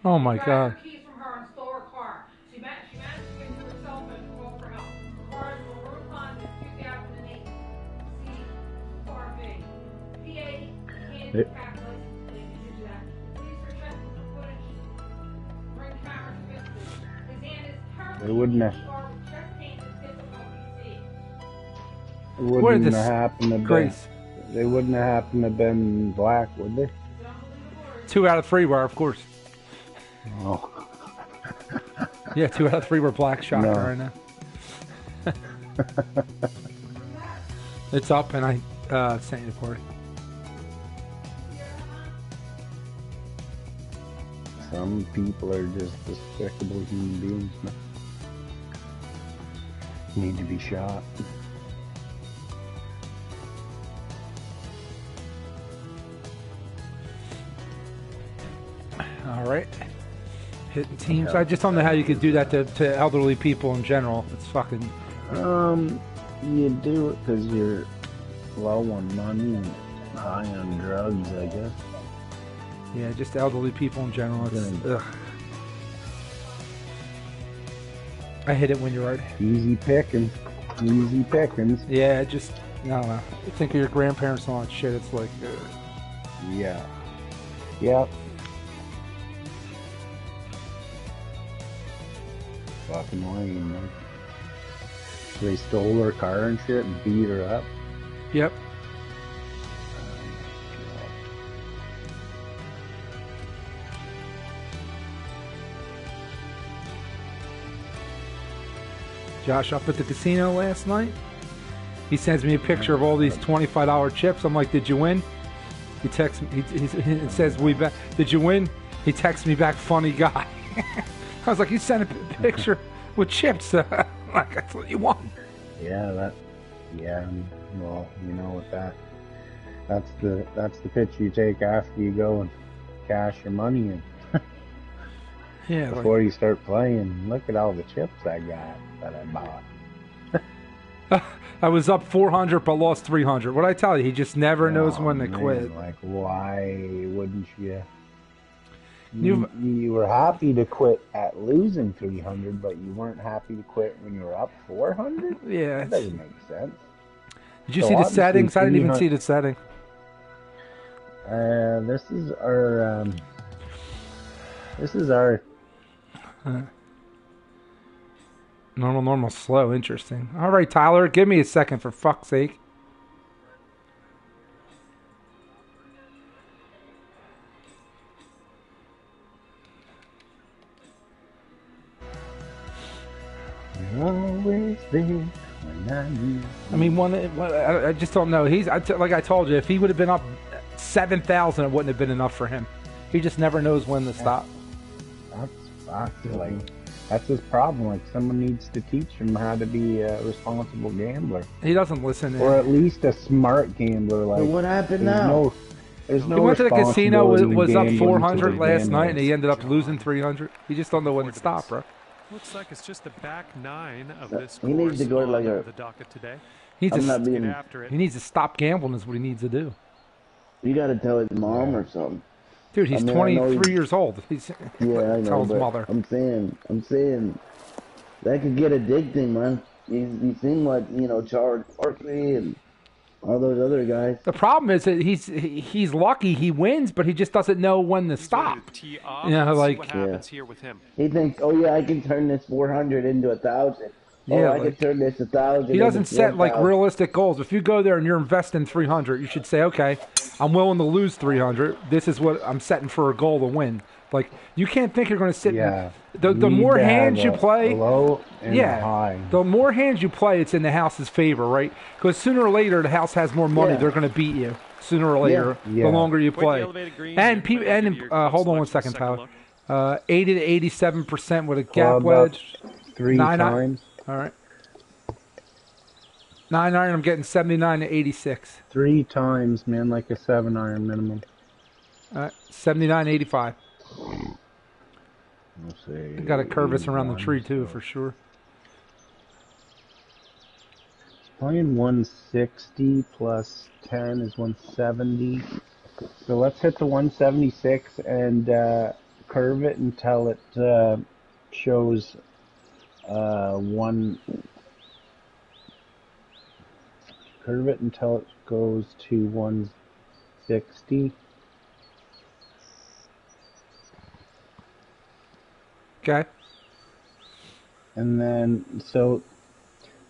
Oh my God. Keys from her and stole her car. She managed to get to herself and call for help. The car is from Route Honda 2008 CRV. PA handicap license plate. You do that. Police are checking for footage. Ring camera fixes. His hand is terribly They wouldn't have. with chest pain and difficulty seeing. It wouldn't have happened to Grace. They wouldn't have happened to been black, would they? 2 out of 3 were, of course. Oh. Yeah, 2 out of 3 were black. Shocking right now. It's up, and I sent you the party. Some people are just despicable human beings. Need to be shot. All right. Hitting teams. I just don't know how you could do that to elderly people in general. It's fucking... You do it because you're low on money and high on drugs, I guess. Yeah, just elderly people in general. It's, ugh. I hate it when you're right. Easy pickings. Easy pickings. Yeah, just... I don't know. You think of your grandparents and all that shit. It's like... Yeah. Yep. Fucking lame, man. They stole her car and shit and beat her up. Yep. Josh up at the casino last night. He sends me a picture of all these $25 chips. I'm like, did you win? He texts me. He says, "We bet." Did you win? He texts me back, "Funny guy." I was like, "You sent a picture with chips." Like, that's what you want. Yeah, well, you know what that's the picture you take after you go and cash your money in. Yeah. Before you start playing, look at all the chips I got that I bought. I was up 400 but lost 300. What I tell you, he just never knows when to quit. Like, why wouldn't you? You were happy to quit at losing 300, but you weren't happy to quit when you were up 400? Yeah. That doesn't make sense. Did you see the settings? I didn't even see the setting. This is our normal, slow. Interesting. All right, Tyler, give me a second for fuck's sake. Always there when I need. I mean, I just don't know. Like I told you, if he would have been up 7,000, it wouldn't have been enough for him. He just never knows when to stop. That's his problem. Like, someone needs to teach him how to be a responsible gambler. He doesn't listen. Or at least a smart gambler. Like, what happened now? He went to the casino, was up 400 last night, and he ended up losing 300. He just don't know when to stop, bro. Looks like it's just the back 9 of this he needs to go to like the docket today. He needs to stop gambling is what he needs to do. You got to tell his mom or something. Dude, he's 23 years old. He's I know, his mother. I'm saying that could get addicting, man. You seen what Charles Barkley and all those other guys. The problem is that he's lucky he wins, but he just doesn't know when to stop. What happens here with him. He thinks, oh yeah, I can turn this 400 into 1,000. Yeah, I can turn this 1,000. He doesn't set like realistic goals. If you go there and you're investing 300, you should say, okay, I'm willing to lose 300. This is what I'm setting for a goal to win. Like, you can't think you're going to sit. Yeah. The more hands you play, low and high. The more hands you play, it's in the house's favor, right? Because sooner or later, the house has more money. Yeah. They're going to beat you sooner or later. Yeah. The longer you play. Hold on one second, Tyler. 80 to 87% with a gap wedge. 3 times. All right. 9-iron, I'm getting 79 to 86. 3 times, man, like a 7-iron minimum. 79 to 85. Let's see. Got to curve us around the tree too, for sure. Playing 160 plus 10 is 170. So let's hit the 176 and curve it until it shows one. Curve it until it goes to 160. Okay. And then so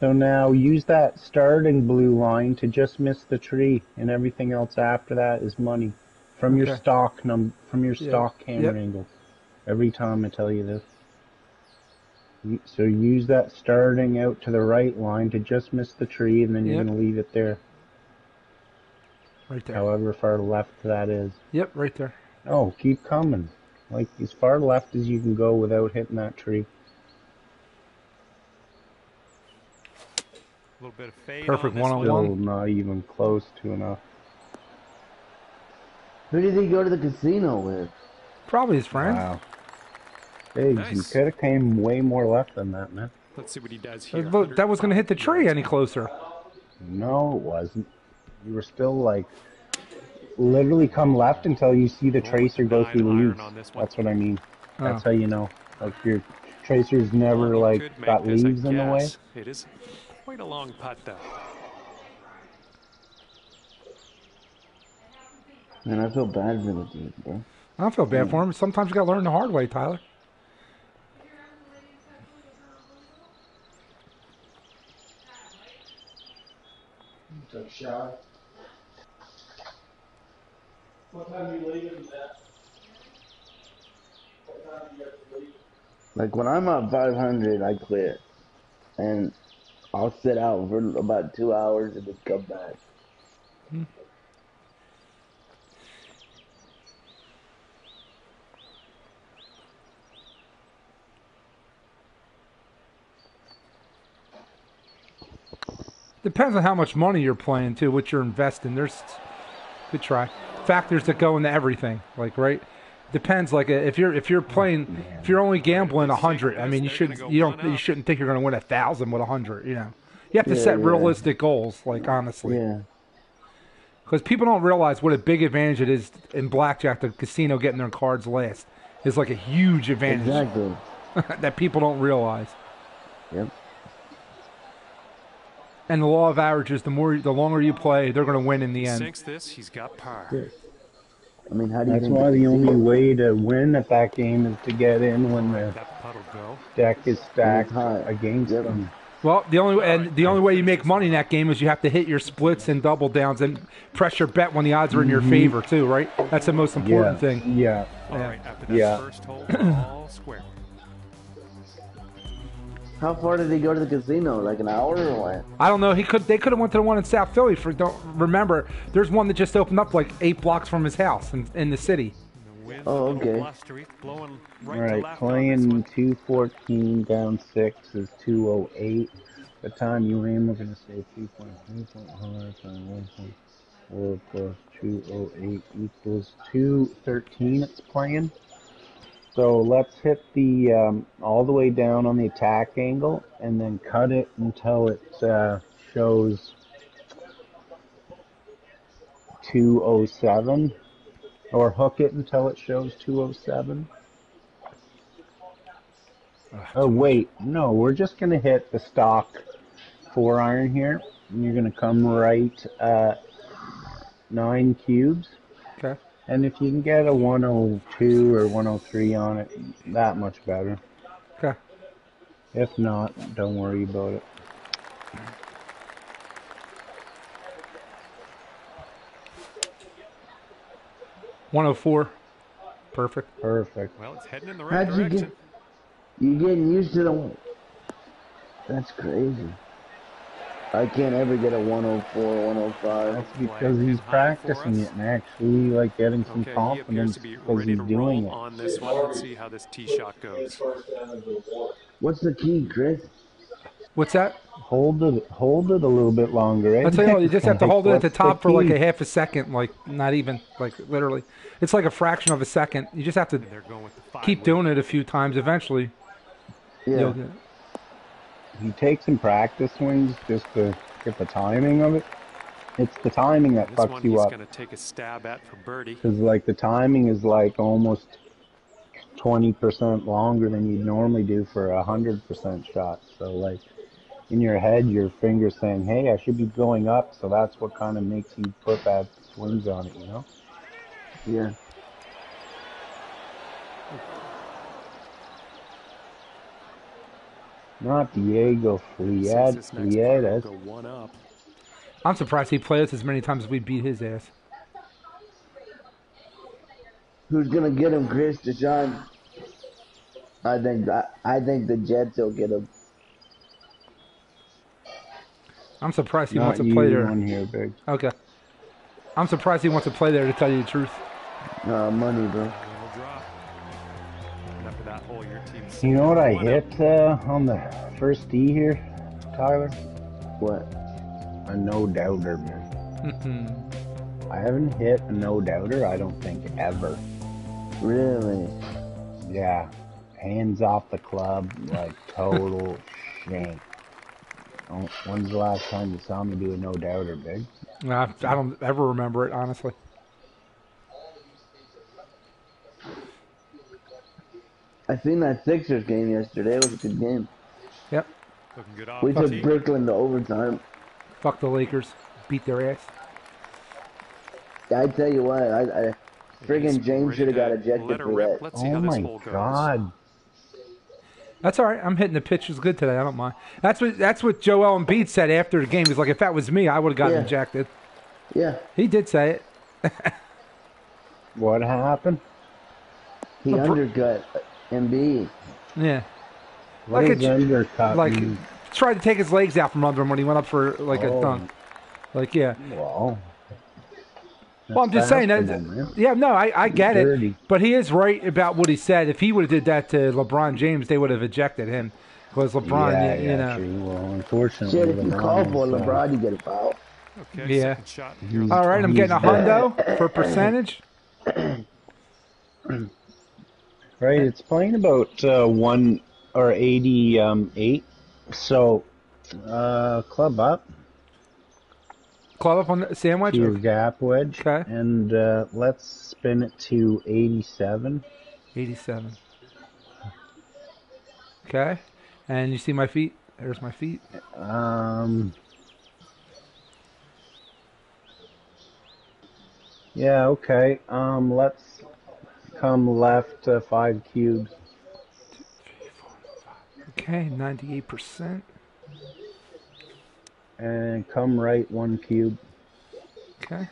now use that starting blue line to just miss the tree, and everything else after that is money from your stock stock camera angle. Every time I tell you this. So use that starting out to the right line to just miss the tree, and then you're going to leave it there. Right there. However far left that is. Yep, right there. Oh, keep coming. Like as far left as you can go without hitting that tree. A little bit of fade. Perfect on one-on-one. Still not even close to enough. Who did he go to the casino with? Probably his friend. Wow. Biggs, Nice. you could have came way more left than that, man. Let's see what he does here. But that was going to hit the tree any closer. No, it wasn't. You were still like literally come left until you see the tracer go through the leaves. That's what I mean. That's how you know. Like your tracer's never like got leaves in the way. It is quite a long putt though. Man, I feel bad for the dude, bro. I don't feel bad for him. Sometimes you got to learn the hard way, Tyler. Took shot. What time are you leaving, Matt? What time do you have to leave? Like when I'm at 500, I quit, and I'll sit out for about 2 hours and just come back. Depends on how much money you're playing too, what you're investing. There's good try factors that go into everything. Like depends. Like if you're playing, if you're only gambling 100, I mean you shouldn't think you're going to win 1,000 with 100. You know, you have to set realistic goals. Like honestly, because people don't realize what a big advantage it is in blackjack. The casino getting their cards last is like a huge advantage that people don't realize. Yep. And the law of averages, the longer you play, they're going to win in the end. Sinks this, he's got par. I mean, how do you? That's why the only way to win at that game is to get in when the deck is stacked against them. Well, the only way you make money in that game is you have to hit your splits and double downs and press your bet when the odds are in your favor too, right? That's the most important thing. Yeah. All right, after that first hole, we're all square. How far did he go to the casino? Like an hour or what? I don't know. They could have went to the one in South Philly. Don't remember. There's one that just opened up like 8 blocks from his house in the city. Oh, okay. All right, playing 214 down 6 is 208. The time you aim, we're gonna say 3.3 times 1.4 plus 208 equals 213. It's playing. So let's hit the all the way down on the attack angle, and then cut it until it shows 207, or hook it until it shows 207. Oh wait, no, we're just gonna hit the stock 4-iron here, and you're gonna come right at 9 cubes. Okay. And if you can get a 102 or 103 on it, that much better. Okay. If not, don't worry about it. $104. Perfect. Perfect. Well, it's heading in the right direction. You getting used to the... That's crazy. I can't ever get a 104, 105. That's because he's practicing it and actually like getting some confidence because he's doing it. On this one, let's see how this tee shot goes. What's the key, Chris? What's that? Hold it a little bit longer. Eh? I'll tell you what, you just have to hold it at the top for like a half a second, like not even, like literally. It's like a fraction of a second. You just have to keep doing it a few times. Eventually, yeah. You take some practice swings just to get the timing of it. It's the timing that fucks you up. This one he's going to take a stab at for birdie. Because like the timing is like almost 20% longer than you'd normally do for a 100% shot. So like in your head, your finger's saying, "Hey, I should be going up." So that's what kind of makes you put bad swings on it, you know? Yeah. Not Diego Flied. Go one up. I'm surprised he played us as many times as we beat his ass. Who's gonna get him, Chris? Deshaun? I think the Jets will get him. I'm surprised he Not wants to play you there. on here, Big. Okay. I'm surprised he wants to play there, to tell you the truth. Money, bro. Will drop. And after that hole, your team's You know what I one up. hit on the first tee here, Tyler? What? A no-doubter, man. I haven't hit a no-doubter, I don't think, ever. Really? Yeah. Hands off the club, like total shank. When's the last time you saw me do a no-doubter, Big? I don't ever remember it, honestly. I seen that Sixers game yesterday. It was a good game. Yep. Looking good off We the took tee. Brooklyn to overtime. Fuck the Lakers. Beat their ass. I tell you what, I friggin' James Ready should have got to ejected let her for rip. that. Let's see Oh how this my hole goes. God. That's all right. I'm hitting the pitches good today. I don't mind. That's what Joel Embiid said after the game. He's like, if that was me, I would have gotten Yeah. ejected. Yeah, He did say it. What happened? he undercut Embiid. Yeah. What Like is undercut Like, mean? tried to take his legs out from under him when he went up for, like, a Oh. dunk. Like, yeah. Well, Well, I'm just saying that. basketball, man. Yeah, no, I get it. Dirty. But he is right about what he said. If he would have did that to LeBron James, they would have ejected him. Because LeBron, you know. True. Well, unfortunately, Shit, if you call for LeBron is, LeBron, you get a foul. Okay, Yeah. second shot. Here. All right, I'm getting a He's hundo for percentage. right, it's playing about 1 or 88. So, club up Club up on the sandwich. to your gap wedge, Okay. and let's spin it to 87. 87. Okay. And you see my feet? There's my feet. Yeah, okay. Let's come left 5 cubes. Okay, 98%. And come right 1 cube. Okay.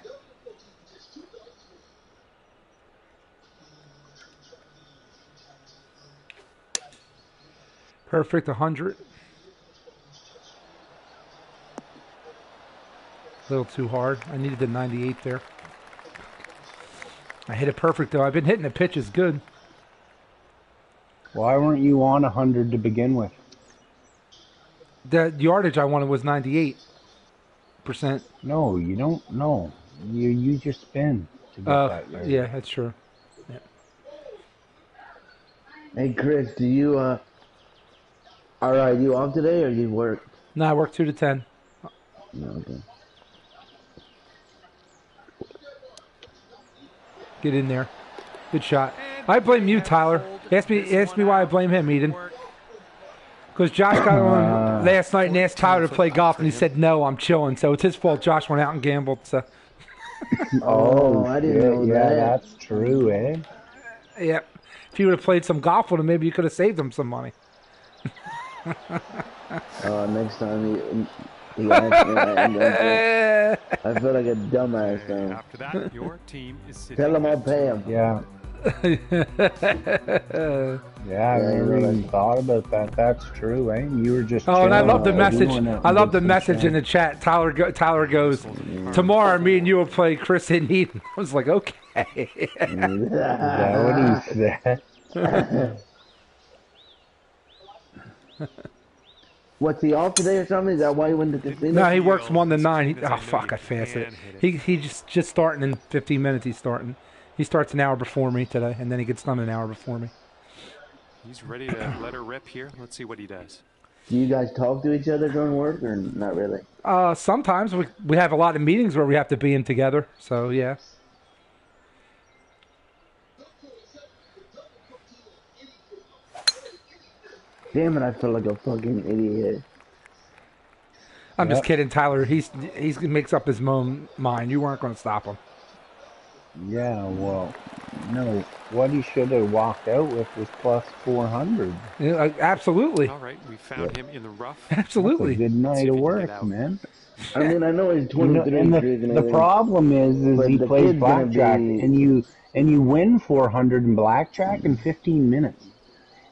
Perfect, 100. A little too hard. I needed the 98 there. I hit it perfect, though. I've been hitting the pitches good. Why weren't you on 100 to begin with? The yardage I wanted was 98%. No, you don't. No, you use your spin to get that yardage. Yeah, that's true. Hey, Chris, do you, you off today or you work? No, I work 2 to 10. No, okay. Get in there. Good shot. I blame you, Tyler. Ask me why I blame him, Eden. Because Josh got on last night and asked Tyler to play golf, and he said, no, I'm chilling. So it's his fault Josh went out and gambled. So. Oh, I didn't know yeah, that. that's true, eh? Yep. If you would have played some golf with him, maybe you could have saved him some money. Next time he asked me, I'm going to. I feel like a dumbass now. After that, your team is sitting. Tell him I'll pay him. Yeah. Yeah, I never even thought about that. That's true, eh? You were just. Oh, and I chilling love the while message. doing it. I love the Good message shit. in the chat. Tyler goes, tomorrow me and you will play Chris and Eden. I was like, okay. Is that what he said? What's he off today or something? Is that why he went to the casino? No, he works 1 to 9. Oh, fuck, I fast it. He just starting in 15 minutes. He's starting. He starts an hour before me today, and then he gets done an hour before me. He's ready to let her rip here. Let's see what he does. Do you guys talk to each other during work or not really? Sometimes we have a lot of meetings where we have to be in together. So yeah. Damn it, I feel like a fucking idiot. I'm just kidding, Tyler. He makes up his own mind. You weren't going to stop him. Yeah, well, no. What he should have walked out with was plus 400. Yeah, absolutely. All right, we found him in the rough. Absolutely. That's a good night of work, man. I mean, I know he's 23. And the problem is he plays blackjack, and you win 400 in blackjack in 15 minutes.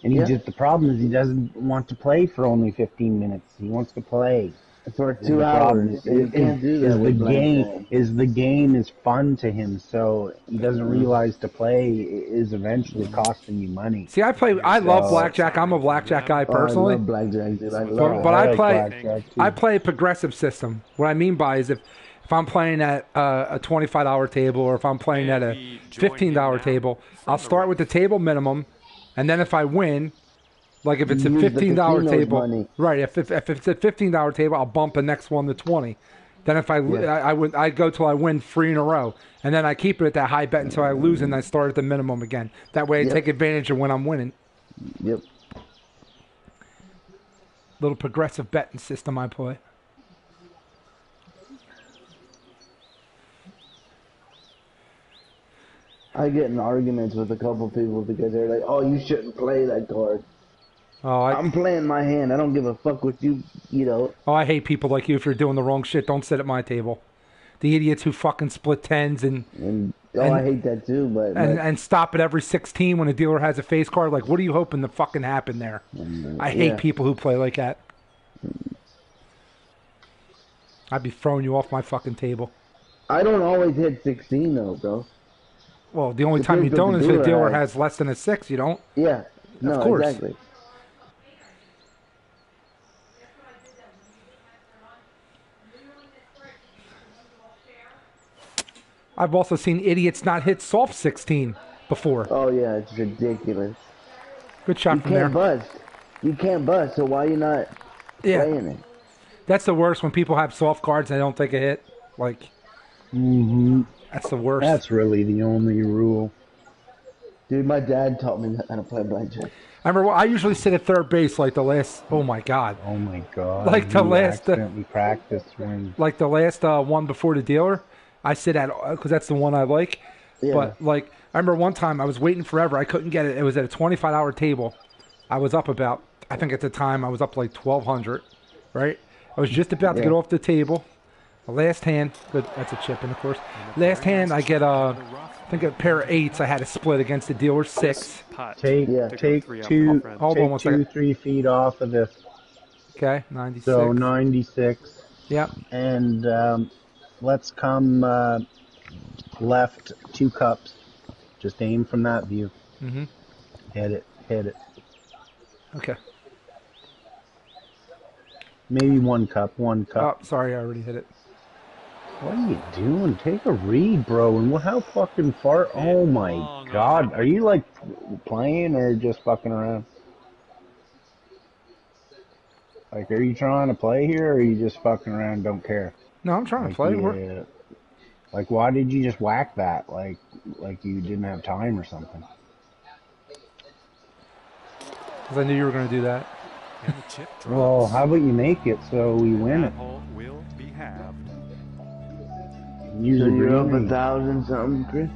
And the problem is he doesn't want to play for only 15 minutes. He wants to play for 2 hours. You can't do that with blackjack. The game is fun to him, so he doesn't realize to play is eventually costing you money. See, I love blackjack. I'm a blackjack guy personally. I love blackjack, dude. But I play a progressive system. What I mean by is if I'm playing at a $25 table or if I'm playing at a $15 table, I'll start with the table minimum. And then if I win, like if it's a $15 table, money. Right? If it's a $15 table, I'll bump the next one to 20. Then if I go till I win 3 in a row, and then I keep it at that high bet until I lose, and I start at the minimum again. That way, I take advantage of when I'm winning. Yep. Little progressive betting system I play. I get in arguments with a couple people because they're like, "Oh, you shouldn't play that card." Oh, I'm playing my hand. I don't give a fuck what you know. Oh, I hate people like you. If you're doing the wrong shit, don't sit at my table. The idiots who fucking split tens and I hate that too. And stop at every 16 when a dealer has a face card. Like, what are you hoping to fucking happen there? I hate people who play like that. I'd be throwing you off my fucking table. I don't always hit 16 though, bro. Well, the only time you don't is if the dealer has less than a 6. You don't. Yeah. No, of course. Exactly. I've also seen idiots not hit soft 16 before. Oh yeah, it's ridiculous. Good shot from there. You can't bust. So why are you not playing it? That's the worst when people have soft cards and they don't take a hit. Like, that's the worst. That's really the only rule. Dude, my dad taught me how to play blackjack. I remember I usually sit at third base like the last. Oh my god. Oh my god. Like the last. Practice when. Like the last one before the dealer, I sit at because that's the one I like. Yeah. But like I remember one time I was waiting forever. I couldn't get it. It was at a $25 table. I was up about. I think at the time I was up like 1,200. Right. I was just about to get off the table. The last hand. Good. That's a chip in, of course. Last hand I get I think a pair of 8s. I had to split against the dealer's 6. Take 2. Hold on 1 second. 3 feet off of this. Okay, 96. So 96. Yep. And let's come left 2 cups. Just aim from that view. Mm-hmm. Hit it. Okay. Maybe 1 cup. Oh, sorry, I already hit it. What are you doing? Take a read, bro. And how fucking far? Oh my god. Are you like playing or just fucking around? Like, are you trying to play here or are you just fucking around and don't care? No, I'm trying to play. Like, why did you just whack that? Like you didn't have time or something? Because I knew you were going to do that. Well, how about you make it so we win it? Will be halved. So you're up 1,000 something, Chris?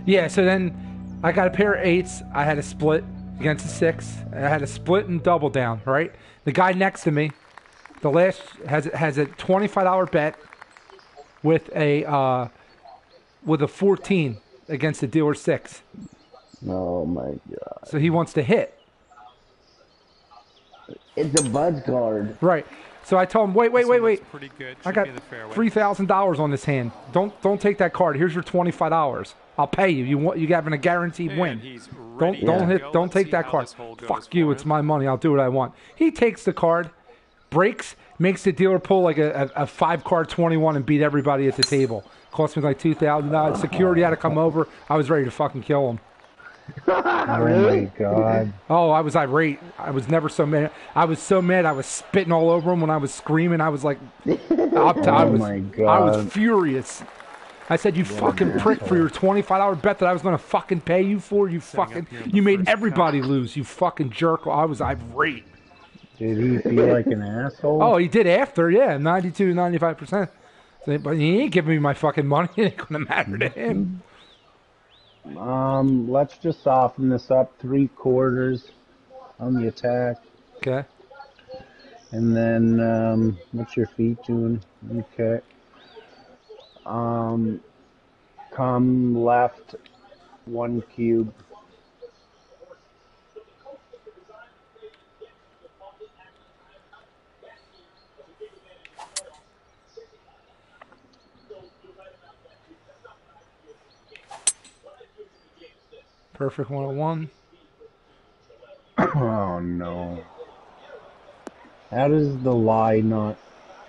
Yeah, so then I got a pair of 8s. I had to split against a 6. I had to split and double down, right? The guy next to me, the last, has a $25 bet with a 14 against the dealer 6. Oh my god. So he wants to hit. It's a buzz card. Right. So I told him, wait. Pretty good. I got $3,000 on this hand. Don't take that card. Here's your $25. I'll pay you. You having a guaranteed win. Don't take that card. Fuck you. It's my money. I'll do what I want. He takes the card, breaks, makes the dealer pull like a 5-card 21 and beat everybody at the table. Cost me like $2,000. Security had to come over. I was ready to fucking kill him. Oh my god. Oh, I was irate. I was never so mad. I was so mad I was spitting all over him when I was screaming. I was like, I was furious. I said, you fucking prick, for your $25 bet that I was going to fucking pay you for. You made everybody lose, you fucking jerk. I was irate. Did he feel like an asshole? Oh, he did after, yeah, 92 to 95%. But he ain't giving me my fucking money. It ain't gonna matter to him. Let's just soften this up 3/4 on the attack. Okay. And then, what's your feet doing? Okay. Come left 1 cube. Perfect 101. Oh no. How does the lie not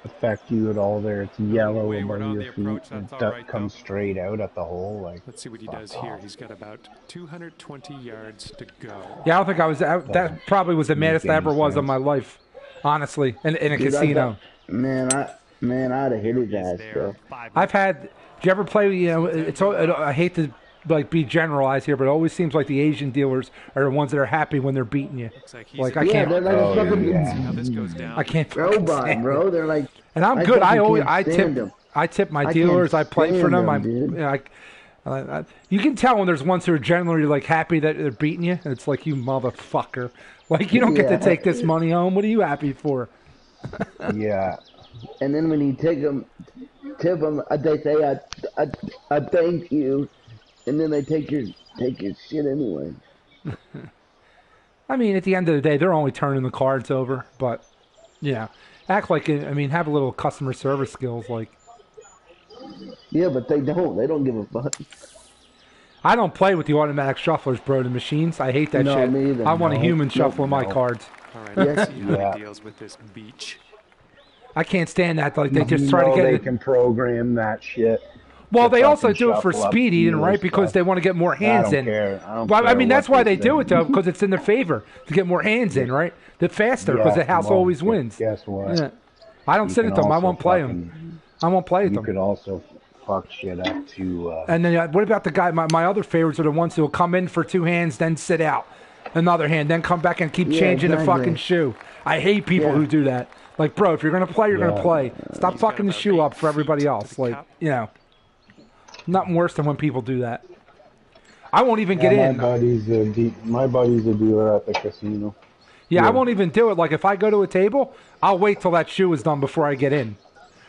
affect you at all there? It's yellow Wayward above on your the feet approach, and that's all duck right, comes though. straight out at the hole. Like, Let's see what he does here. He's got about 220 yards to go. Yeah, I don't think I was. That probably was the maddest I ever was in my life, honestly, in a casino. Man, I'd have hit his ass, bro. I've had. Do you ever play? You know, it's. I hate to like be generalized here, but it always seems like the Asian dealers are the ones that are happy when they're beating you. Like I can't. They're like a fucking See how this goes down. I can't. robot, bro. They're like. And I'm good. I stand tip. them. I tip my I dealers. I can't play for stand them. them, dude. You can tell when there's ones who are generally like happy that they're beating you. And it's like, you motherfucker. Like, you don't get to take this money home. What are you happy for? yeah. And then when you tip them, they say, I thank you, and then they take your shit anyway. I mean, at the end of the day, they're only turning the cards over. But, yeah, act like, I mean, have a little customer service skills. Like, Yeah, but they don't. They don't give a fuck. I don't play with the automatic shufflers, bro. The machines. I hate that No, shit. me either. I want a No. human Nope, shuffling my no. cards. All right, let's see how Yeah. he deals with this beach. I can't stand that. Like, they just You try to know get they it. can program that shit. Well, to they also fucking do it for shuffle up speed eating, right? dealers' Because stuff. they want to get more hands I don't in. care. I don't Well, I care mean, that's what why they do say. it, though, because it's in their favor to get more hands in, right? The faster, because Yeah, the house well, always wins. Guess what? Yeah. I don't You sit can at them. I also won't play fucking- them. I won't play at You them. could also fuck shit up to. And then what about the guy? My other favorites are the ones who will come in for 2 hands, then sit out, another hand, then come back and keep Yeah, changing the exactly. fucking shoe. I hate people Yeah. who do that. Like, bro, if you're gonna play, you're gonna Yeah. play. Stop He's got fucking the about shoe 8 up for everybody feet else. to the Like, cup. you know, nothing worse than when people do that. I won't even get Yeah, in. my buddy's a dealer at the casino. Yeah, I won't even do it. Like, if I go to a table, I'll wait till that shoe is done before I get in.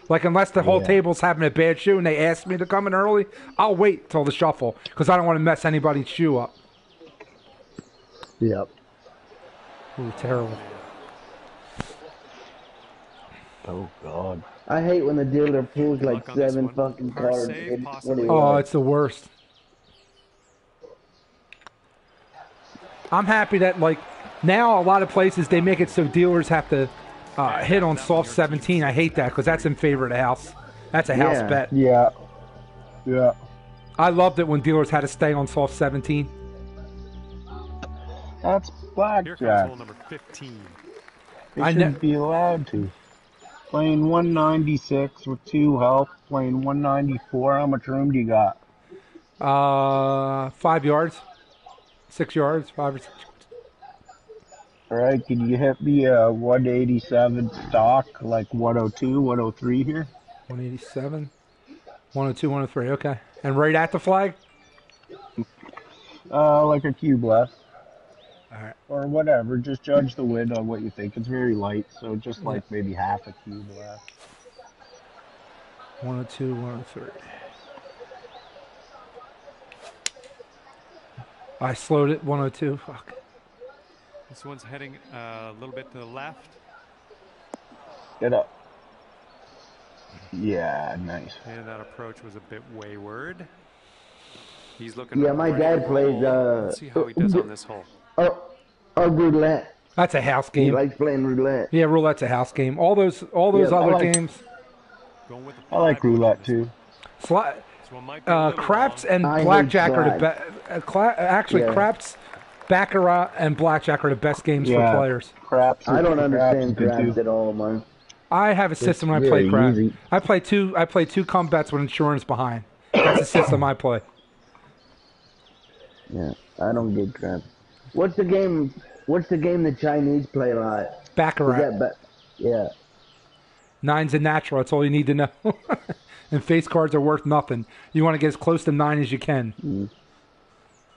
Like, unless the whole Yeah. table's having a bad shoe and they ask me to come in early, I'll wait till the shuffle because I don't want to mess anybody's shoe up. Yep. Ooh, terrible. Oh God. I hate when the dealer pulls like Luck on this 7 one. fucking First cards. save, and possibly. 21. Oh, it's the worst. I'm happy that, like, now a lot of places they make it so dealers have to hit on soft 17. I hate that because that's in favor of the house. That's a house Yeah. bet. Yeah. Yeah. I loved it when dealers had to stay on soft 17. That's Here comes blackjack. hole number 15. They I shouldn't know- be allowed to. Playing 196 with 2 health. Playing 194. How much room do you got? 5 yards, 6 yards, 5 or 6. All right. Can you hit me a 187 stock, like 102, 103 here? 187, 102, 103. Okay, and right at the flag. Like a cube left. All right. Or whatever. Just judge the wind on what you think. It's very light, so just like maybe half a cube left. 102, 103. I slowed it. 102. Fuck. This one's heading a little bit to the left. Get up. Yeah, nice. And that approach was a bit wayward. He's looking. Yeah, my ready dad to plays, roll. Let's see how he does on this hole. Roulette. That's a house He game. likes playing roulette. Yeah, roulette's a house game. All those Yeah, I other like- games. Going with the I like 5 on roulette this too. one. Sli- This one might be a little craps long. and I hate blackjack are the slide. best. Actually, Yeah. craps, baccarat, and blackjack are the best games Yeah. for players. Craps. I don't craps understand good, craps too. at all, man. I have a system when I play very crap. easy. I play two come bets with insurance behind. That's the system I play. Yeah, I don't get craps. What's the game? What's the game the Chinese play a lot? Baccarat. Yeah. 9's a natural. That's all you need to know. And face cards are worth nothing. You want to get as close to 9 as you can. Mm.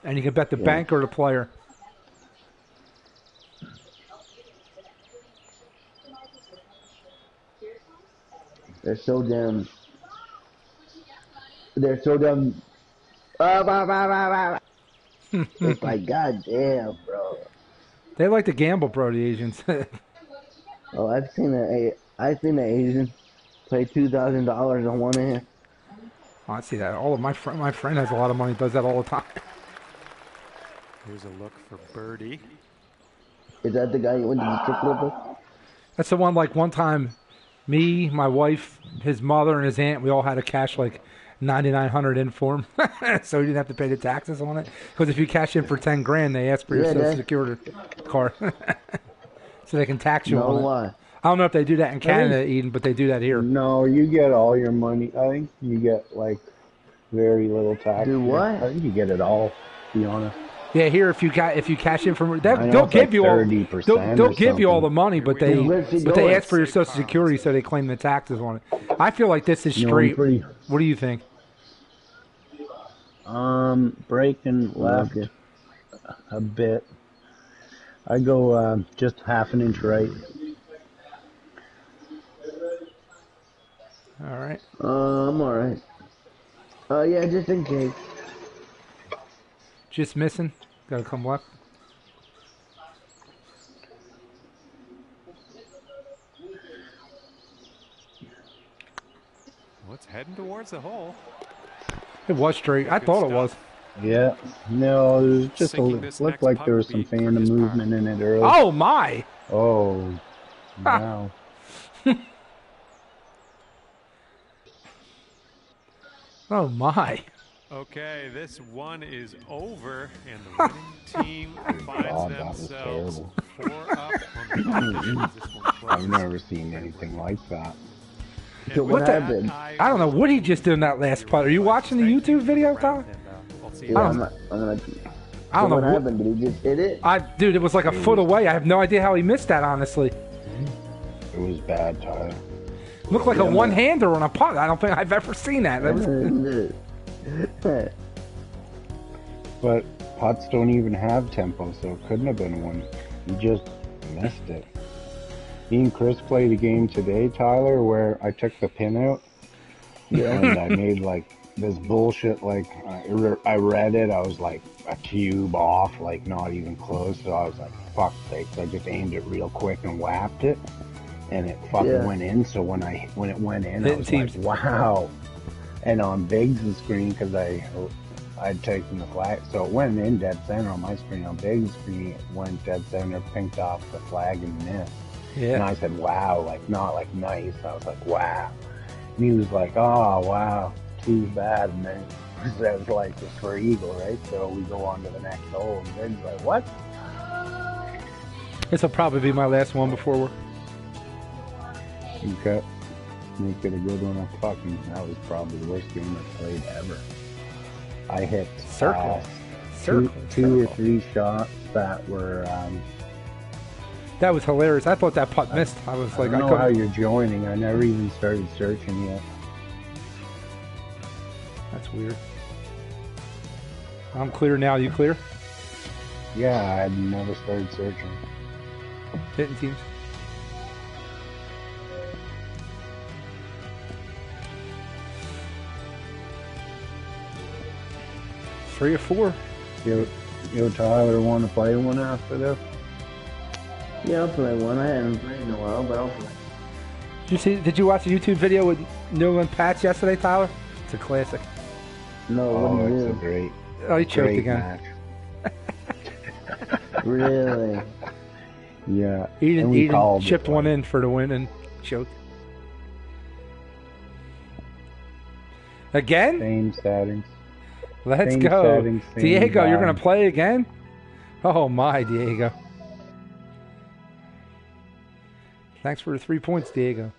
And you can bet the bank or the player. They're so damn. It's like, god damn, bro. They like to gamble, bro, the Asians. Oh, I've seen an Asian play $2,000 on one hand. Oh, I see that. All of my friend has a lot of money. Does that all the time. Here's a look for birdie. Is that the guy you went to the strip club with? That's the one. Like one time, me, my wife, his mother, and his aunt, we all had to cash like $9,900 in for him, so he didn't have to pay the taxes on it. Because if you cash in for $10,000, they ask for your Social Security card, so they can tax you on it. Why? I don't know if they do that in Canada, Eden, but they do that here. No, you get all your money. I think you get like very little tax. Do what? I think you get it all. To be honest. Yeah, here if you cash in from they'll give you all they'll give you all the money, but they ask for your Social Security, so they claim the taxes on it. I feel like this is straight. What do you think? Breaking left a bit. I go just half an inch right. All right. I'm all right. Yeah, just in case. Just missing. Gotta come left. Well, it's heading towards the hole. It was straight. I thought it was. Yeah. No, it was just looked like there was some phantom movement in it earlier. Oh my! Oh, wow. Oh my! Okay, this one is over, and the winning team finds themselves 4 up on the I've never seen anything like that. So what happened? I don't know what he just did in that last putt. Are you watching the YouTube video, Tom? Yeah, I don't know what happened. Did he just hit it? Dude, it was like a foot away. I have no idea how he missed that, honestly. It was bad, Tyler. Looked like a one-hander on a putt. I don't think I've ever seen that. But putts don't even have tempo, so it couldn't have been one. You just missed it. Me and Chris played a game today, Tyler, where I took the pin out, and I made like this bullshit. Like I read it, I was like a cube off, like not even close. So I was like, "Fuck sakes!" I just aimed it real quick and whapped it, and it fucking went in. So when it went in, I was like, "Wow!" And on Biggs' screen, because I'd taken the flag, so it went in dead center on my screen. On Biggs' screen, it went dead center, pinked off the flag and missed. Yeah. And I said, "Wow!" Like not like nice. I was like, "Wow!" And he was like, "Oh, wow, too bad." And then it says like it's for eagle, right? So we go on to the next hole, and Biggs like, "What?" This will probably be my last one before we're. Okay. Make it a good one. That was probably the worst game I've played ever. I hit two or three shots that were. That was hilarious. I thought that putt missed. I was like, I don't know how you're joining. I never even started searching yet. That's weird. I'm clear now. You clear? Yeah, I had never started searching. Hitting teams. Three or four. Yo, Tyler, want to play one after this? Yeah, I'll play one. I haven't played in a while, but I'll play. Did you watch a YouTube video with New England Pats yesterday, Tyler? It's a classic. No, it's a great. Oh, he choked again. Really? Yeah. Eden chipped one in for the win and choked. Again? Same settings. Let's go. Diego, you're going to play again? Oh, my, Diego. Thanks for the 3 points, Diego.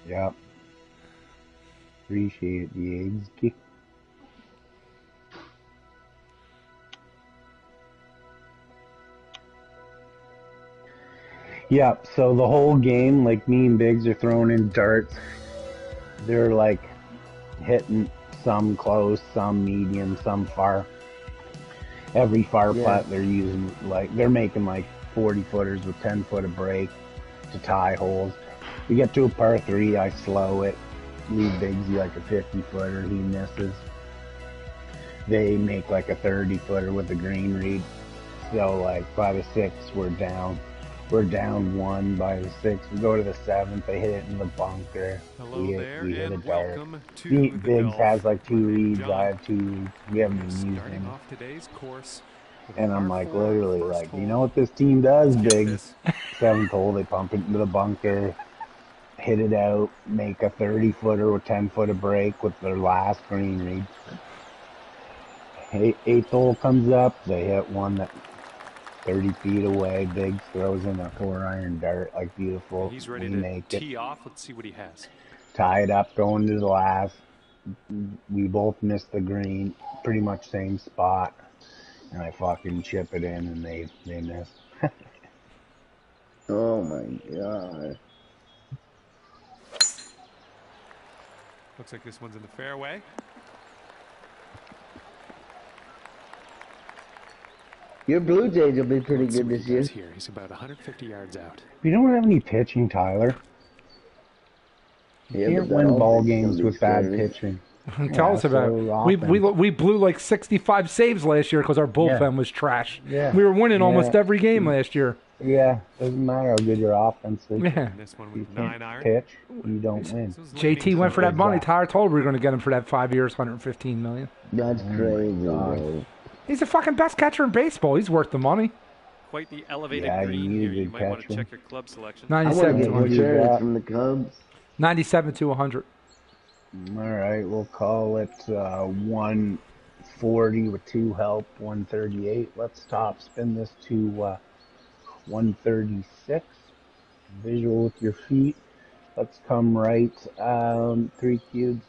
Yep. Appreciate it, Diego. Yeah, so the whole game, like me and Biggs are throwing in darts. They're like hitting some close, some medium, some far. Every far putt they're using, like, they're making like 40 footers with 10 foot of break to tie holes. We get to a par 3, I slow it, leave Biggsy like a 50 footer, he misses. They make like a 30 footer with a green read. So like by the 6th we're down. We're down 1 by the 6th. We go to the 7th, they hit it in the bunker. We hit a dart. Biggs has like 2 leads, I have 2 leads. We haven't even used any. And I'm like, literally, like, you know what this team does, Biggs? 7th hole, they pump it into the bunker, hit it out, make a 30 footer with 10 foot of break with their last green read. 8th hole comes up, they hit one that 30 feet away. Biggs throws in a 4-iron dart, like, beautiful. He's ready to tee off. Let's see what he has. Tie it up, going to the last. We both missed the green, pretty much same spot. And I fucking chip it in, and they miss. Oh my god. Looks like this one's in the fairway. Your Blue Jays will be pretty good this year. Here. He's about 150 yards out. We don't have any pitching, Tyler. You can't win ball games with bad pitching. Tell us about it. We blew like 65 saves last year because our bullpen was trash. Yeah. We were winning almost every game last year. Yeah, doesn't matter how good your offense is. Yeah. This one You with can't 9-iron. pitch, you don't win. JT went for that money. Tyler told we were going to get him for that 5 years, $115 million. That's crazy, bro. He's the fucking best catcher in baseball. He's worth the money. Quite the elevated Yeah, green you here. need You a might good want to catcher. check your club selection. I want 97 to to get 100. insurance from the Cubs. 97 to 100. All right, we'll call it 140 with 2 help, 138. Let's top spin this to 136. Visual with your feet. Let's come right 3 cubes.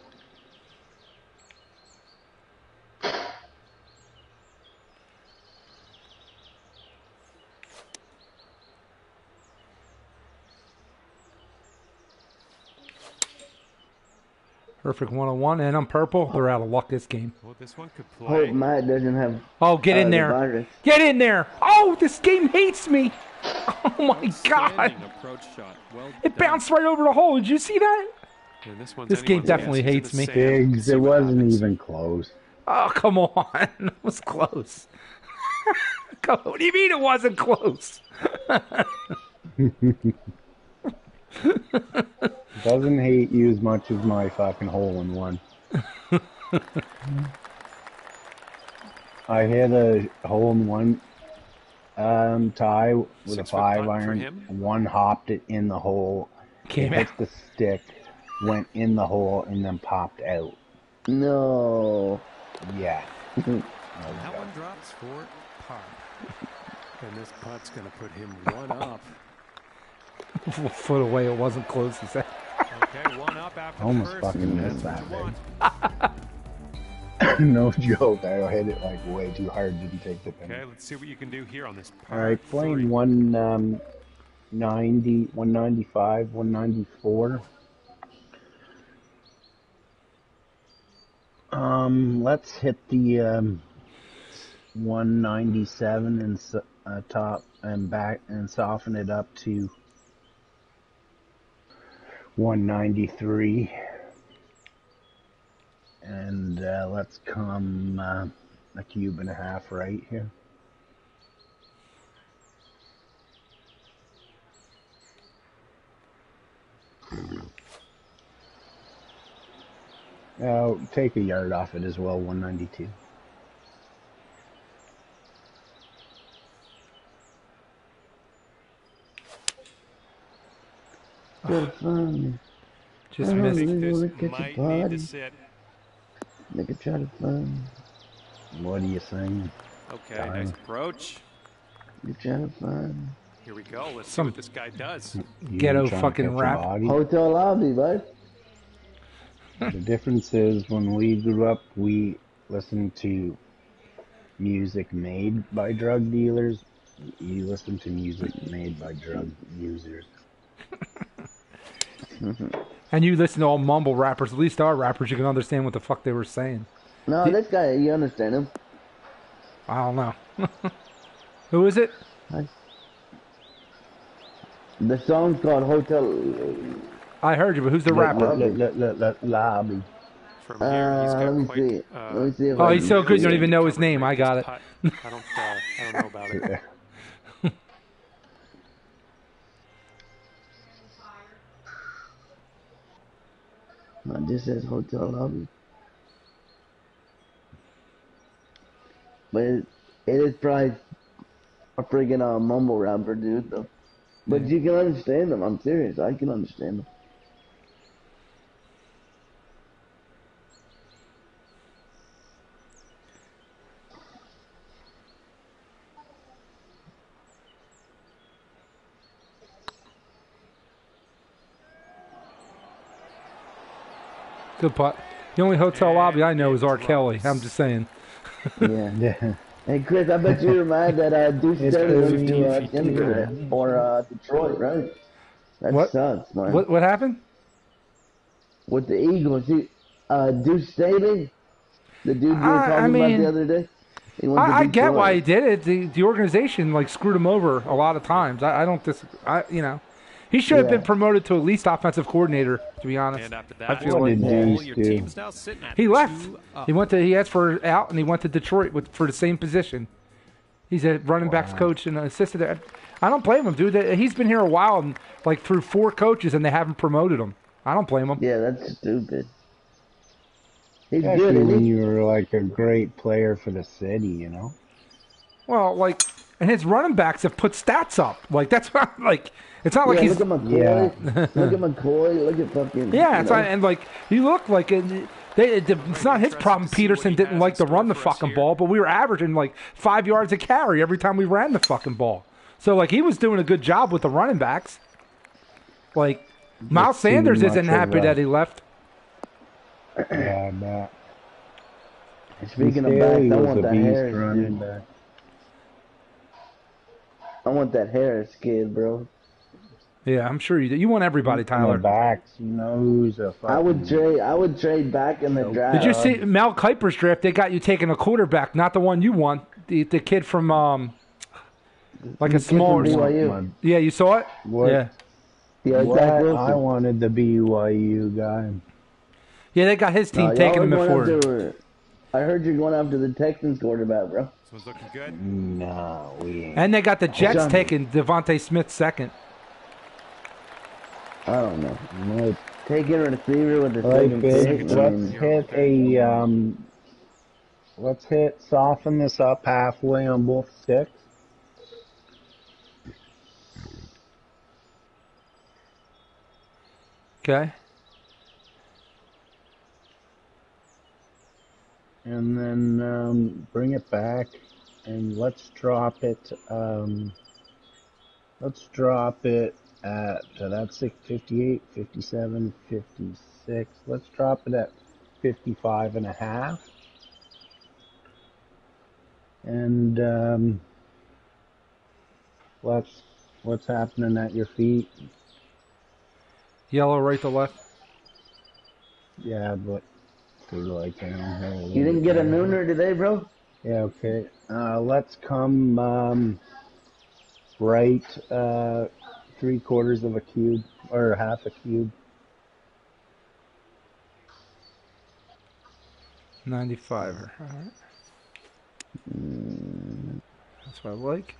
Perfect 101. And I'm purple. They're out of luck this game. Well, this one could Hope play. Matt doesn't have. Oh, get in the there. virus. Get in there. Oh, this game hates me. Oh, my God. Outstanding approach shot. Well It done. bounced right over the hole. Did you see that? And this This game anyone's definitely guess. He's in hates the me. sand. Biggs, See it what wasn't happens. even close. Oh, come on. It was close. What do you mean it wasn't close? Doesn't hate you as much as my fucking hole-in-one. I hit a hole-in-one tie with a 6-foot putt for 5-iron. him. One hopped it in the hole. Came Hit out. the stick, went in the hole, and then popped out. No. Yeah. That one drops for par. And this putt's going to put him 1 up. A foot away. It wasn't close. He said. Okay, 1 up after Almost the first. fucking That's missed what that, you want. No joke. I hit it like way too hard. Didn't take the pin. Okay, let's see what you can do here on this All par right, playing 3. 190, 195, 194. Let's hit the 197 and top and back and soften it up to 193. And let's come a cube and a half right here. Take a yard off it as well, 192. Good fun. Just Oh, missed. I think Wanna this catch a might need pod? to sit. Make a shot of fun. What are you saying? Okay, Darn. nice approach. Make a shot of fun. Here we go. Let's see Some- what this guy does. You Ghetto trying to fucking catch a rap. body? Hotel lobby, bud. The difference is when we grew up, we listened to music made by drug dealers. You listen to music made by drug users. And you listen to all mumble rappers. At least our rappers, you can understand what the fuck they were saying. No, this guy, you understand him. I don't know. Who is it? The song's called Hotel... I heard you, but who's the rapper? Lobby. From here, he's got let me quite, see. Let me see if Oh, I he's can so good you see don't it. even know his name. I got it. I don't know about it. No, this says Hotel Lobby. But it is probably a friggin' mumble rapper, dude, though. But you can understand them. I'm serious. I can understand them. Good putt. The only hotel lobby I know is R. Kelly. I'm just saying. Yeah. Hey, Chris, I bet you were mad that Deuce Staley went to Denver or Detroit, right? That What? sucks, man. What happened? With the Eagles, Deuce Staley, the dude you were talking about the other day. He went to I get Detroit. why he did it. The organization like screwed him over a lot of times. I don't he should have been promoted to at least offensive coordinator. To be honest, And after I that, feel like your team's now sitting at he left. 2-up. He asked for out, and he went to Detroit for the same position. He's a running backs coach and an assistant there. I don't blame him, dude. He's been here a while and like through 4 coaches, and they haven't promoted him. I don't blame him. Yeah, that's stupid. He's Especially good, isn't when he? you were like a great player for the city, you know? Well, like, and his running backs have put stats up. Like that's what I'm, like. It's not like he's. Look at McCoy. Look at McCoy. Look at fucking. Yeah, it's not, and like you look like it's not his problem. Peterson didn't like to run the fucking ball, but we were averaging like 5 yards a carry every time we ran the fucking ball. So like he was doing a good job with the running backs. Like Miles Sanders isn't happy that he left. Yeah, I bet. Speaking of backs, I want that Harris running dude. back. I want that Harris kid, bro. Yeah, I'm sure you do. You want everybody, Tyler. Backs, you know who's a fucking... I would trade back in the draft. Did you see Mel Kiper's draft? They got you taking a quarterback, not the one you want. The kid from like a smaller. BYU. Yeah, you saw it. What? Yeah. Yeah, What? Zach Wilson. I wanted the BYU guy. Yeah, they got his team y'all taking are him going before. after- I heard you're going after the Texans quarterback, bro. This one's looking good. No, we ain't. And they got the Jets John- taking Devontae Smith second. I don't know. Nope. Taking a receiver with the Like second this, pick. let's soften this up halfway on both sticks. Okay. And then bring it back, and let's drop it. Let's drop it at that's 58, 57, 56. Let's drop it at 55 and a half. And what's happening at your feet? Yellow right to left. Yeah, but for like You didn't get a nooner today, bro? Yeah, okay. Let's come right 3/4 of a cube or half a cube. 95er. All right. That's what I like.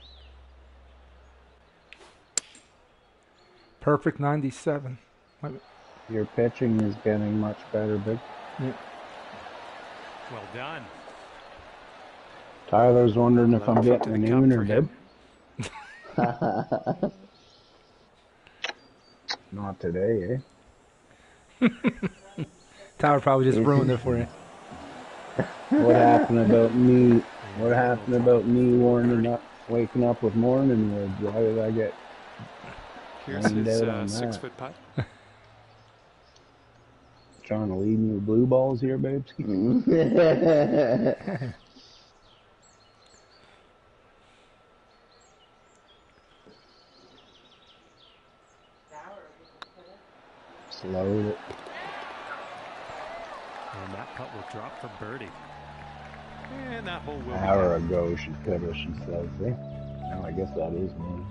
Perfect 97. Your pitching is getting much better, Big. Yeah. Well done. Tyler's wondering if I'm 11 foot getting a to the cup for nooner, him. Bib. Not today, eh? Tyler probably just ruined it for you. What happened about me? What happened about me waking up with morning wood? Why did I get Here's rained his out on that? 6-foot putt. Trying to lead me with blue balls here, babes? slowed it. And that putt will drop for birdie. And that hole will An hour ago she could have, she says. Eh? No, I guess that is me.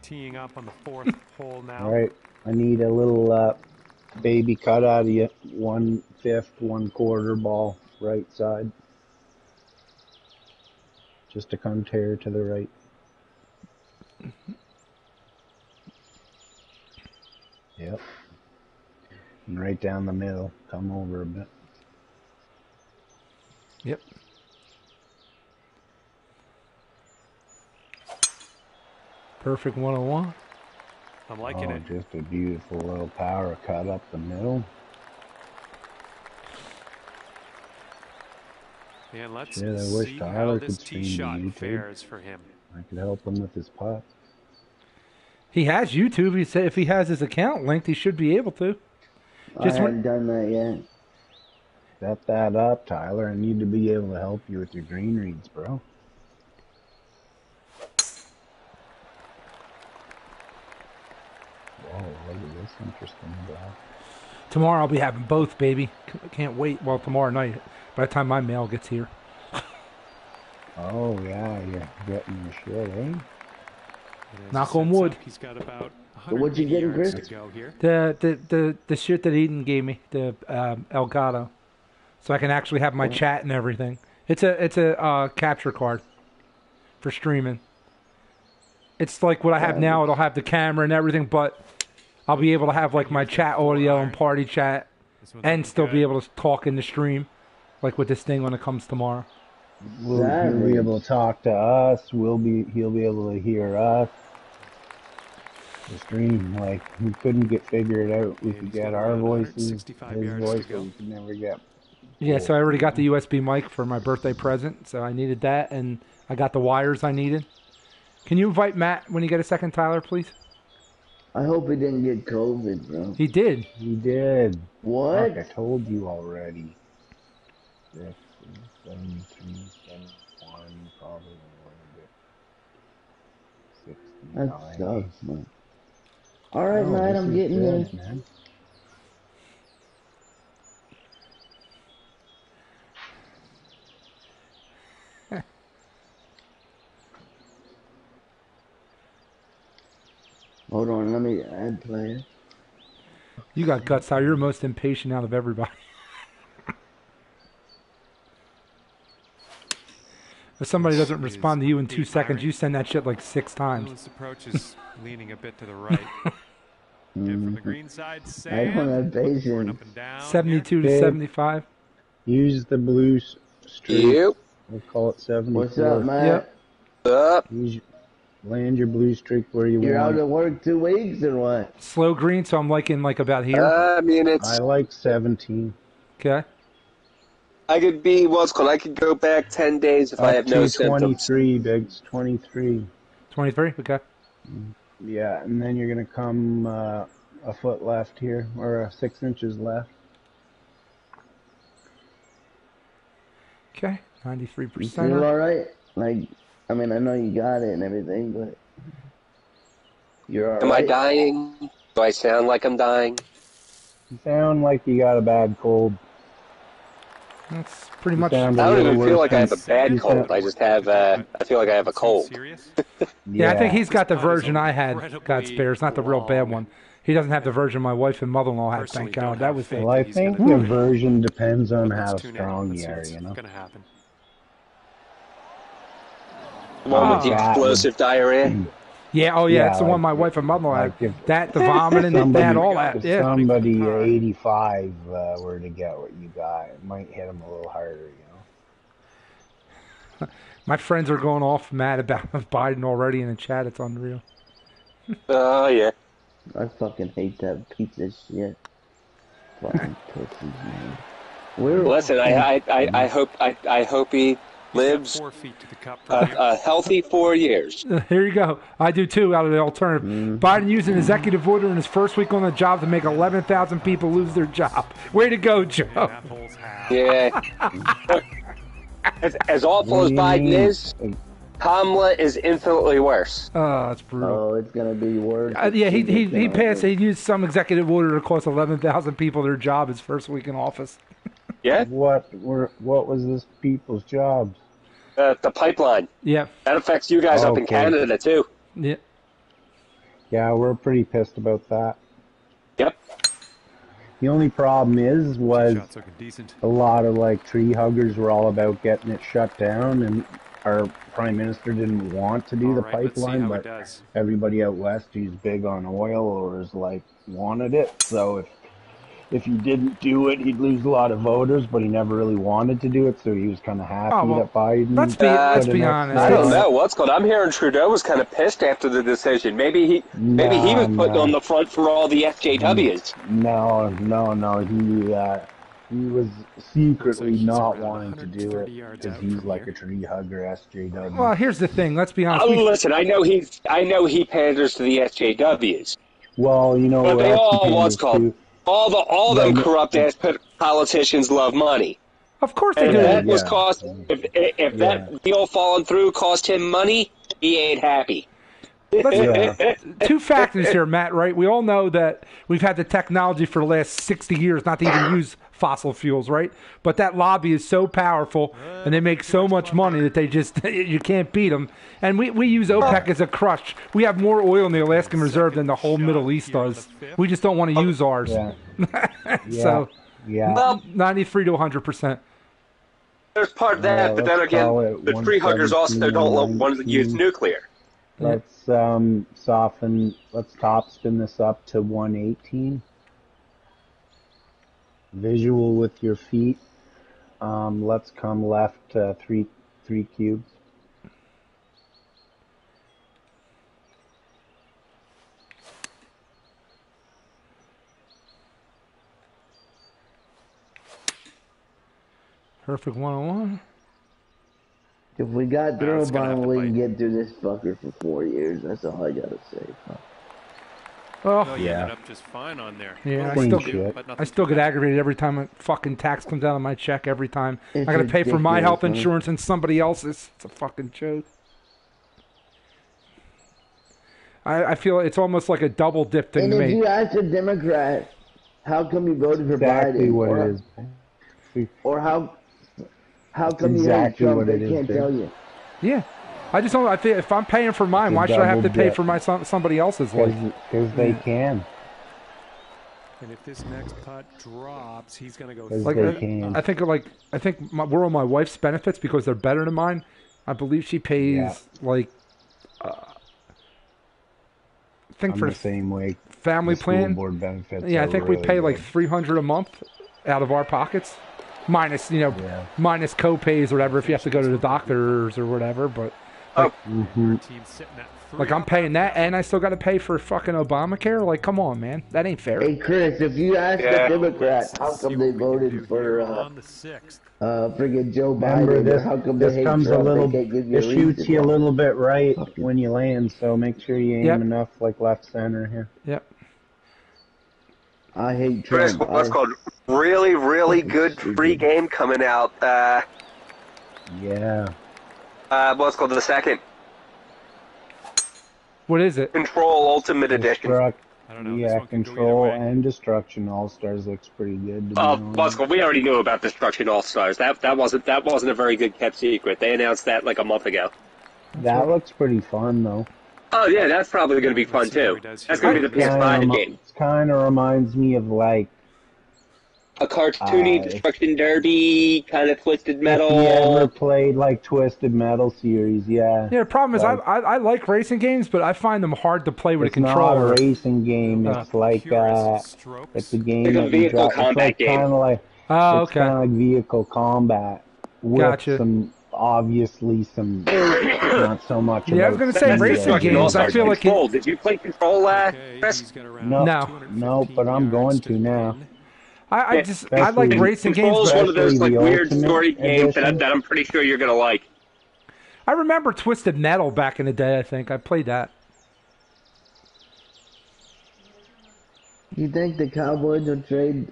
Teeing up on the 4th hole now. Alright, I need a little baby cut out of you. 1/5, 1/4 ball, right side. Just to come tear to the right. Yep. And right down the middle. Come over a bit. Yep. Perfect 101. I'm liking it. Just a beautiful little power cut up the middle. And let's Shit, I wish see Tyler how could this tee stream shot to YouTube. fares for him. I could help him with his putt. He has YouTube. He said if he has his account linked, he should be able to. I haven't done that yet. Set that up, Tyler. I need to be able to help you with your green reads, bro. Whoa, look at this interesting guy. Tomorrow I'll be having both, baby. Can't wait. Well, tomorrow night, by the time my mail gets here. Oh, yeah, you're getting your shit, eh? Knock on wood. He's got about So what'd you get, Chris? to go here. The shit that Eden gave me, the Elgato, so I can actually have my chat and everything. It's a capture card for streaming. It's like what I have now. It'll have the camera and everything, but I'll be able to have like my chat audio and party chat, and still be able to talk in the stream, like with this thing when it comes tomorrow. He'll be able to talk to us. He'll be able to hear us. The stream, like, we couldn't figure it out. We could get our voices, his voice, but we could never get. Yeah, so I already got the USB mic for my birthday present, so I needed that, and I got the wires I needed. Can you invite Matt when you get a second, Tyler, please? I hope he didn't get COVID, bro. He did. He did. What? Fuck, I told you already. 6, 7, 3, 7, 1, probably a little bit. 69. That sucks, man. Alright, man, I'm getting good, you. Man. Hold on, let me add player. You got guts, Tyler. You're the most impatient out of everybody. If somebody doesn't respond to you in 2 seconds, you send that shit like 6 times. This approach is leaning a bit to the right. From the green side, I don't have patience. Up and down 72 to 75. Use the blue streak. Yep. We'll call it 74. What's up, man? Yep. Up. Land your blue streak where you You're want. out of work 2 weeks or what? Slow green, so I'm liking like about here. I mean, it's. I like 17. Okay. I could be what's called. I could go back 10 days if I have no symptoms. 23, Biggs. 23. 23, okay. Yeah, and then you're gonna come a foot left here, or 6 inches left. Okay, You 93%. feel alright? Like, I mean, I know you got it and everything, but you're alright. Am I dying? Do I sound like I'm dying? You sound like you got a bad cold. That's pretty much. sound I a don't little even feel worse like I have a than- bad you cold. sound- I just have. I feel like I have a cold. Serious? Yeah, I think he's got the This putt is version I had. incredibly God spares, not the real bad long. one. He doesn't have the version my wife and mother-in-law had. Personally, Thank don't God. That have was faith. Well, I He's think gonna the do it. version depends on Let's how tune in. strong Let's you see are, what's you know. gonna happen. The one with the Ah. explosive diarrhea. Yeah, oh yeah, Yeah, it's the one like- my wife and mother-in-law had. like if That, the vomiting, they had all that. If Yeah. somebody 85 were to get what you got, it might hit them a little harder, you know. My friends are going off mad about Biden already in the chat. It's unreal. Oh yeah. I fucking hate that piece of shit. Fucking pussies, man. We're, Listen, I hope he lives 4 feet to the cup for him. a healthy 4 years. Here you go. I do too, out of the alternative. Biden used an executive order in his first week on the job to make 11,000 people lose their job. Way to go, Joe. And that hole's half. Yeah. As awful What as do you Biden mean? is, Hamlet is infinitely worse. Oh, that's brutal. Oh, it's gonna be worse. Yeah, he passed. He used some executive order to cost 11,000 people their job his first week in office. Yeah? What was this people's jobs? The pipeline. Yeah. That affects you guys up in Okay. Canada, too. Yeah. Yeah, we're pretty pissed about that. Yep. The only problem was Shots looking decent. a lot of like tree huggers were all about getting it shut down, and our prime minister didn't want to do All the right, let's see pipeline, how it but does. everybody out west who's big on oil or is like wanted it. So if you didn't do it, he'd lose a lot of voters, but he never really wanted to do it, so he was kind of happy Oh, well, that Biden. let's be honest. I don't know what's going on. I'm hearing Trudeau was kind of pissed after the decision. Maybe he was putting on the front for all the SJWs. No. He was secretly he's not around wanting to do 130 it yards because out he's from like here. a tree hugger, SJW. Well, here's the thing. Let's be honest. Listen, I know he panders to the SJWs. Well, you know But what they else he all panders to? all them corrupt ass politicians love money. Of course they And do. if that was Yeah. cost, if that deal falling through cost him money, he ain't happy. Two factors here, Matt, right? We all know that we've had the technology for the last 60 years not to even use fossil fuels, right? But that lobby is so powerful and they make so much money that they just, you can't beat them. And we use OPEC as a crutch. We have more oil in the Alaskan Reserve than the whole Middle East does. We just don't want to use ours. Yeah. So, Yeah. Well, 93 to 100%. there's part of that, but then let's call again, it the tree huggers also 117, don't want to use 119. nuclear. Let's let's top spin this up to 118. Visual with your feet. Let's come left three cubes. Perfect 101. If we got through it's gonna have Obama, to we bite. can get through this fucker for 4 years. That's all I gotta say. Oh, No, you Yeah. ended up just fine on there. Yeah, I Same still shit. but I nothing still too get bad. aggravated every time a fucking tax comes out of my check. Every time It's I got to pay for my ridiculous, health man. insurance and somebody else's. It's a fucking joke. I feel it's almost like a double dip thing And to if me. you ask a Democrat, how come you voted for Exactly Biden? what or, it is. Or how come you hate Exactly Trump? what They it is, can't dude. tell you. Yeah, I just don't. I feel if I'm paying for mine, It's a why should I have to double pay dip. for my somebody else's? Like, Because they can. And if this next putt drops, he's going to go Because Like, they uh, can. I think we're on my wife's benefits because they're better than mine. I believe she pays Yeah. like. I think I'm for the same way. family The school plan. board benefits. Yeah, I are think we really pay like good. $300 a month out of our pockets, minus Yeah. minus co-pays or whatever if you have to go to the doctors or whatever. But Mhm. team sitting at 3 like I'm paying that, and I still got to pay for fucking Obamacare. Like, come on, man, that ain't fair. Hey Chris, if you ask Yeah. a Democrat, how See come what they we can do voted here for on the 6th. friggin' Joe Remember, Biden? this, How come they this hate comes Trump? a little. They can't give you It a shoots reason you a why. little bit right when you land, so make sure you aim Yep. enough, like left center here. Yep. I hate Chris, Trump. what's called really, really good free game coming out. Yeah. What's called the second What is it? Control Ultimate Edition. Destruct. I don't know. This Yeah, one can go either control way. and destruction all stars looks pretty good. To be Oh, honest. what's called? We already knew about Destruction All Stars. That wasn't a very good kept secret. They announced that like a month ago. That looks pretty fun though. Oh yeah, that's probably going to be fun Let's see how too. he does That's here. going to be the PS5 game. It kind of reminds me of like A cartoony Destruction Derby kind of Twisted Metal. if you ever played like Twisted Metal series, yeah. Yeah, the problem is Like- I like racing games, but I find them hard to play with It's a controller. not a racing game. It's like Curious strokes. it's a game It's a that you vehicle drop. combat It's like game. kind of like Oh, it's okay. kind of like vehicle combat with Gotcha. some obviously some not so much. Yeah, I was about gonna say speed. racing Destruction games, All-Stars. I feel like Control. Did you play Control, Okay, Chris? he's got around No. 215 No, but I'm going yards to now. win. I just I like Especially- racing games, Control's but one of those like Especially the weird Ultimate story games Edition. that I'm pretty sure you're going to like. I remember Twisted Metal back in the day. I think I played that. You think the Cowboys will trade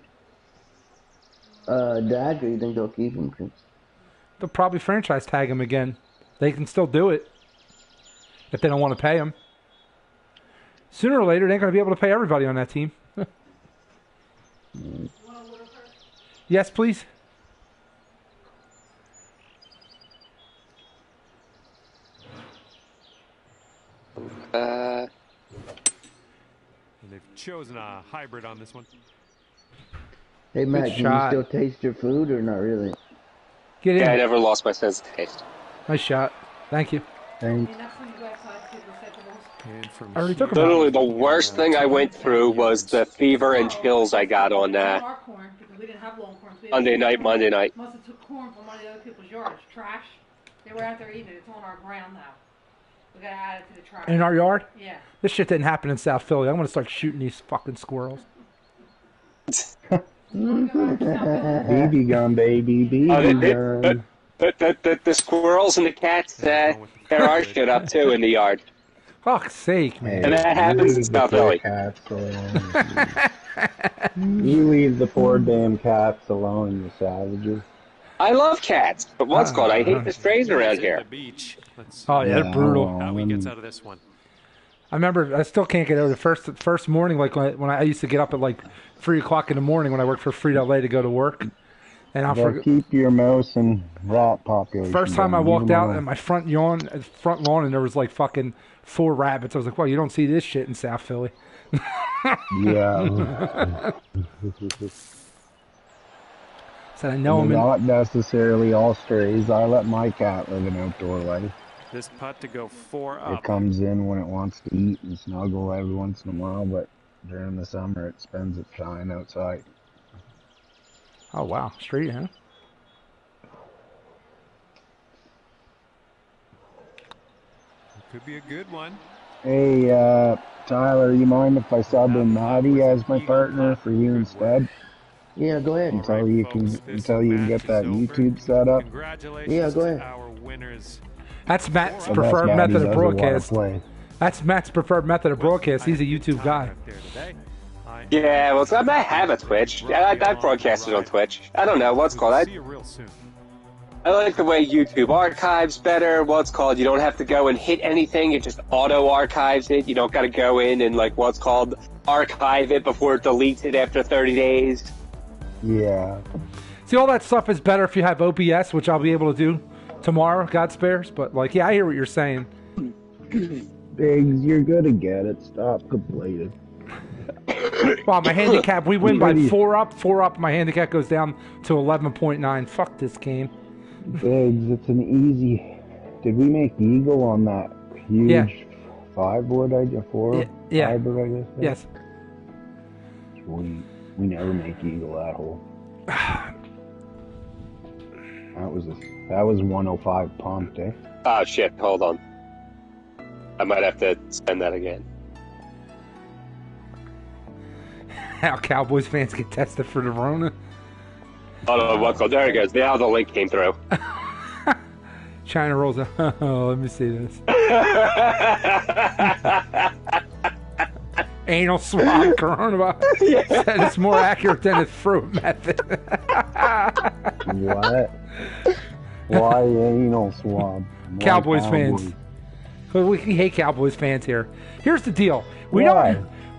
Dak, or you think they'll keep him, Chris? They'll probably franchise tag him again. They can still do it. if they don't want to pay him. Sooner or later, they're going to be able to pay everybody on that team. Yes, please. Uh, And they've chosen a hybrid on this one. Hey, Matt, can you shot. still taste your food or not really? Get in. yeah, I never lost my sense of taste. Nice shot. Thank you. Thanks. And from I already took him Literally, out. the worst thing I went through was the fever and chills I got on Our corn, because we didn't have long corn. So we Monday had- Monday night. Must have took corn from one of the other people's yards. Trash. They were out there eating it. It's on our ground now. We gotta add it to the trash. In our yard? Yeah. This shit didn't happen in South Philly. I'm going to start shooting these fucking squirrels. BB gun, baby, BB gun. The squirrels and the cats, tear our shit up too in the yard. Fuck's sake, Hey, man. And that happens in leave the South poor Philly. cats alone. You leave the poor damn cats alone, you savages. I love cats, but what's called, I hate the strays around the here. beach. Let's Oh, yeah, they're brutal. how he gets out of this one. I remember, I still can't get over the first morning, like when I used to get up at like 3 o'clock in the morning when I worked for Frito-Lay to go to work. And I'll Well, forget. keep your mouse and rat population. First time I down. walked Leave 'em out alone. at my front lawn, and there was like fucking 4 rabbits. I was like, well, you don't see this shit in South Philly. Yeah. Said I know I'm in. Not necessarily all strays. I let my cat live an outdoor life. This putt to go 4 It up. comes in when it wants to eat and snuggle every once in a while, but during the summer it spends its time outside. Oh wow, straight, huh? Could be a good one. Hey, Tyler, you mind if I sub in Maddie as my partner for you instead? Yeah, go ahead. Until you can get that YouTube set up. Congratulations Yeah, go ahead. to our winners. That's Matt's Unless preferred Maddie method of doesn't wanna broadcast. play. That's Matt's preferred method of broadcast. He's a YouTube guy. Yeah, well, I have a Twitch. I've broadcasted on Twitch. I don't know what's called. See you real soon. I like the way YouTube archives better. What's called, you don't have to go and hit anything. It just auto archives it. You don't got to go in and like what's called archive it before it deletes it after 30 days. Yeah. See, all that stuff is better if you have OBS, which I'll be able to do tomorrow, God spares. But like, yeah, I hear what you're saying. Biggs, you're gonna get it. Stop complaining. Wow, my handicap, we win by 4 up. My handicap goes down to 11.9. Fuck this game. Biggs, it's an easy. Did we make eagle on that huge Yeah. 5 wood idea? 4? Yeah. 5 wood, I guess? Yes. We never make eagle that hole. That was 105 pumped, eh? Oh shit, hold on. I might have to send that again. How Cowboys fans get tested for the Rona. Oh no, what's called, there it goes. Now the link came through. China rolls out. Oh, let me see this. Anal swab coronavirus. Said it's more accurate than the fruit method. What? Why anal swab? Why Cowboys fans. We hate Cowboys fans here. Here's the deal. We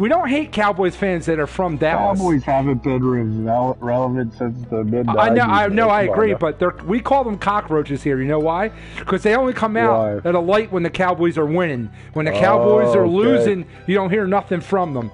don't hate Cowboys fans that are from Dallas. Cowboys haven't been relevant since the mid. I know, I agree, but we call them cockroaches here. You know why? Because they only come out at a light when the Cowboys are winning. When the Cowboys are losing, you don't hear nothing from them.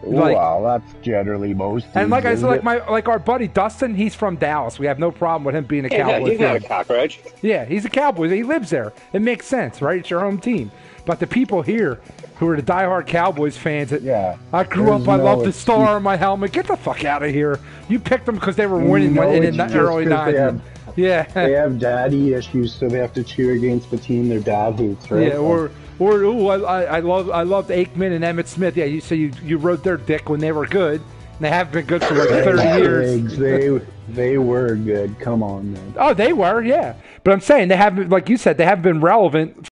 Like, well, that's generally most. And like I teams, said, isn't like our buddy Dustin, he's from Dallas. We have no problem with him being a Yeah, Cowboys he's not a fan. cockroach. Yeah, he's a Cowboy. He lives there. It makes sense, right? It's your home team. But the people here who are the diehard Cowboys fans that I grew up, I love the star on my helmet. Get the fuck out of here. You picked them because they were winning in the early 90s. Yeah. They have daddy issues, so they have to cheer against the team their dad hates, right? Yeah, or I loved Aikman and Emmitt Smith. Yeah, you rode their dick when they were good. And they have been good for like 30 years. They were good. Come on, man. Oh, they were, yeah. But I'm saying they haven't, like you said, they haven't been relevant